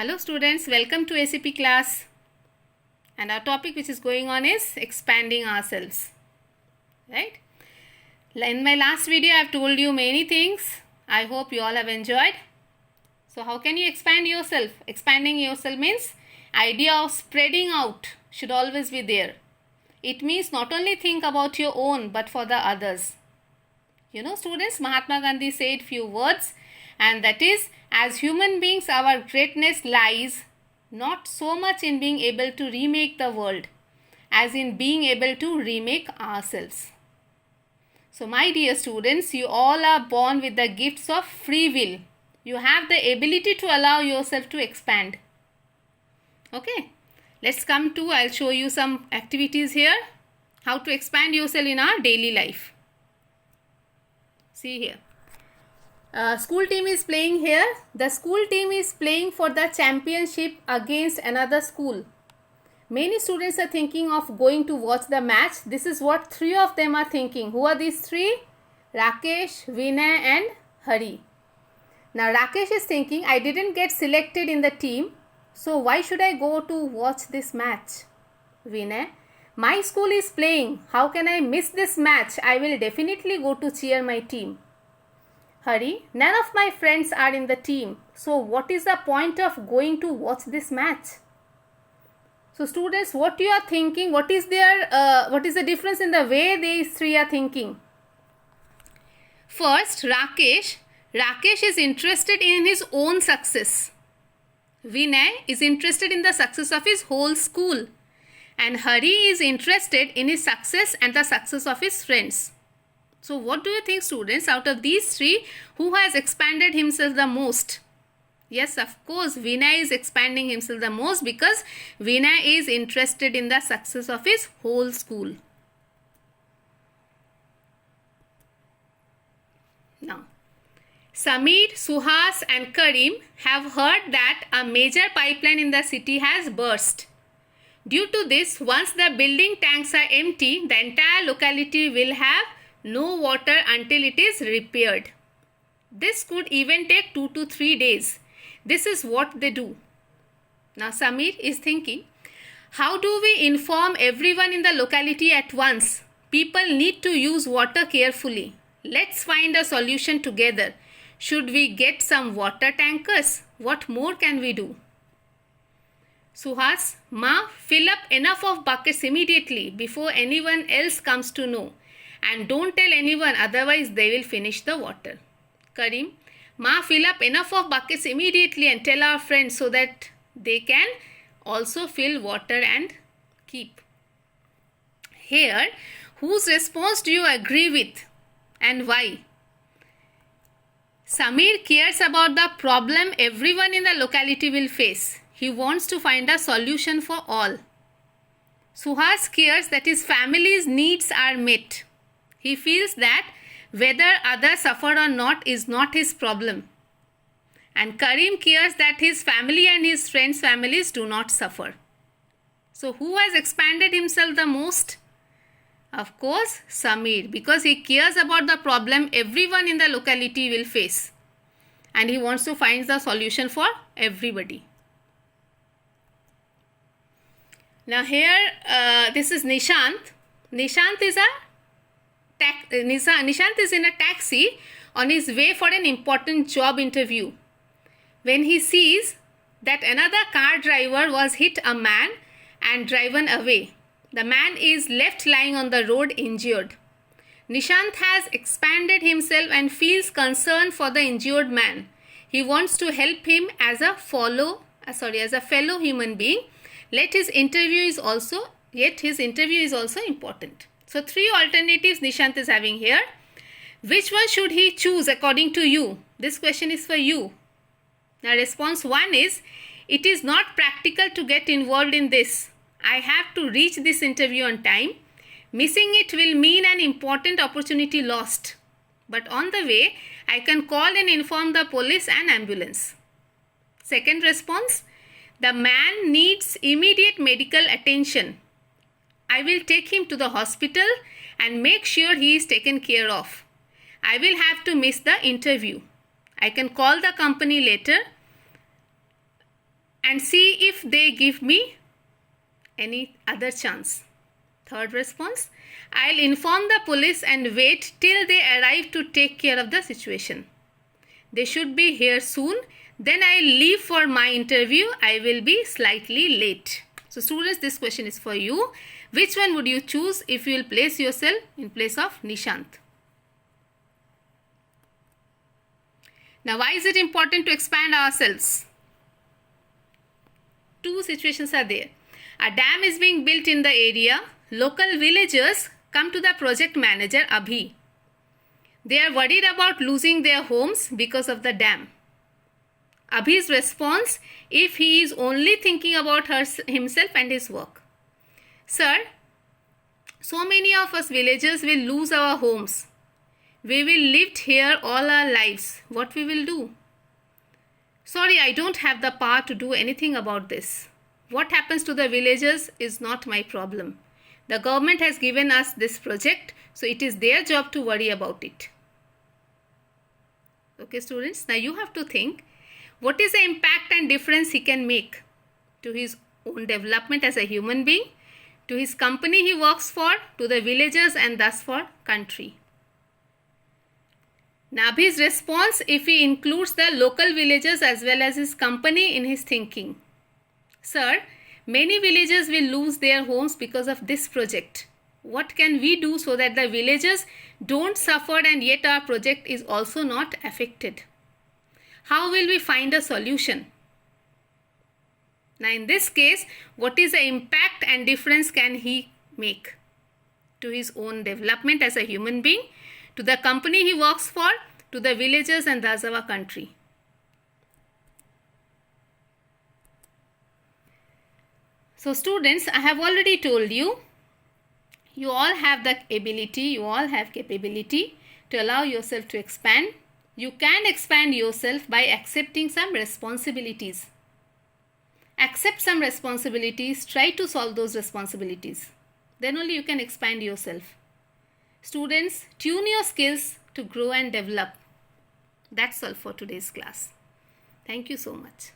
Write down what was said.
Hello students, welcome to ACP class, and our topic which is going on is expanding ourselves, right? In my last video I have told you many things. I hope you all have enjoyed. So how can you expand yourself? Expanding yourself means idea of spreading out should always be there. It means not only think about your own but for the others. You know students, Mahatma Gandhi said few words, and that is, as human beings our greatness lies not so much in being able to remake the world as in being able to remake ourselves. So my dear students, you all are born with the gifts of free will. You have the ability to allow yourself to expand. Okay, let's come to, I'll show you some activities here, how to expand yourself in our daily life. See here. School team is playing here. The school team is playing for the championship against another school. Many students are thinking of going to watch the match. This is what three of them are thinking. Who are these three? Rakesh, Vinay and Hari. Now Rakesh is thinking, I didn't get selected in the team, so why should I go to watch this match? Vinay, my school is playing. How can I miss this match? I will definitely go to cheer my team. Hari, none of my friends are in the team, so what is the point of going to watch this match? So students, what you are thinking, what is the difference in the way these three are thinking? First, Rakesh is interested in his own success. Vinay is interested in the success of his whole school. And Hari is interested in his success and the success of his friends. So what do you think students, out of these three, who has expanded himself the most? Yes, of course, Vinay is expanding himself the most because Vinay is interested in the success of his whole school. Now, Samir, Suhas and Karim have heard that a major pipeline in the city has burst. Due to this, once the building tanks are empty, the entire locality will have no water until it is repaired. This could even take 2 to 3 days. This is what they do. Now Samir is thinking, how do we inform everyone in the locality at once? People need to use water carefully. Let's find a solution together. Should we get some water tankers? What more can we do? Suhas, Ma, fill up enough of buckets immediately before anyone else comes to know. And don't tell anyone, otherwise they will finish the water. Karim, Ma, fill up enough of buckets immediately and tell our friends so that they can also fill water and keep. Here, whose response do you agree with and why? Samir cares about the problem everyone in the locality will face. He wants to find a solution for all. Suhas cares that his family's needs are met. He feels that whether others suffer or not is not his problem. And Karim cares that his family and his friends' families do not suffer. So who has expanded himself the most? Of course, Samir, because he cares about the problem everyone in the locality will face. And he wants to find the solution for everybody. Now here, this is Nishant. Nishant is in a taxi on his way for an important job interview. When he sees that another car driver was hit a man and driven away. The man is left lying on the road injured. Nishant has expanded himself and feels concern for the injured man. He wants to help him as a fellow human being. Yet his interview is also important. So three alternatives Nishant is having here. Which one should he choose according to you? This question is for you. Now response 1 is, it is not practical to get involved in this. I have to reach this interview on time. Missing it will mean an important opportunity lost. But on the way, I can call and inform the police and ambulance. Second response, the man needs immediate medical attention. I will take him to the hospital and make sure he is taken care of. I will have to miss the interview. I can call the company later and see if they give me any other chance. Third response, I'll inform the police and wait till they arrive to take care of the situation. They should be here soon. Then I'll leave for my interview. I will be slightly late. So students, this question is for you. Which one would you choose if you will place yourself in place of Nishant? Now, why is it important to expand ourselves? Two situations are there. A dam is being built in the area. Local villagers come to the project manager, Abhi. They are worried about losing their homes because of the dam. Abhi's response, if he is only thinking about himself and his work. Sir, so many of us villagers will lose our homes. We will live here all our lives. What we will do? Sorry, I don't have the power to do anything about this. What happens to the villagers is not my problem. The government has given us this project, so it is their job to worry about it. Okay, students, now you have to think, what is the impact and difference he can make to his own development as a human being, to his company he works for, to the villagers, and thus for country. Abhi's response, if he includes the local villagers as well as his company in his thinking. Sir, many villagers will lose their homes because of this project. What can we do so that the villagers don't suffer and yet our project is also not affected? How will we find a solution? Now in this case, what is the impact and difference can he make to his own development as a human being, to the company he works for, to the villagers, and thus our country? So students, I have already told you, you all have the ability, you all have capability to allow yourself to expand. You can expand yourself by accepting some responsibilities. Accept some responsibilities, try to solve those responsibilities. Then only you can expand yourself. Students, tune your skills to grow and develop. That's all for today's class. Thank you so much.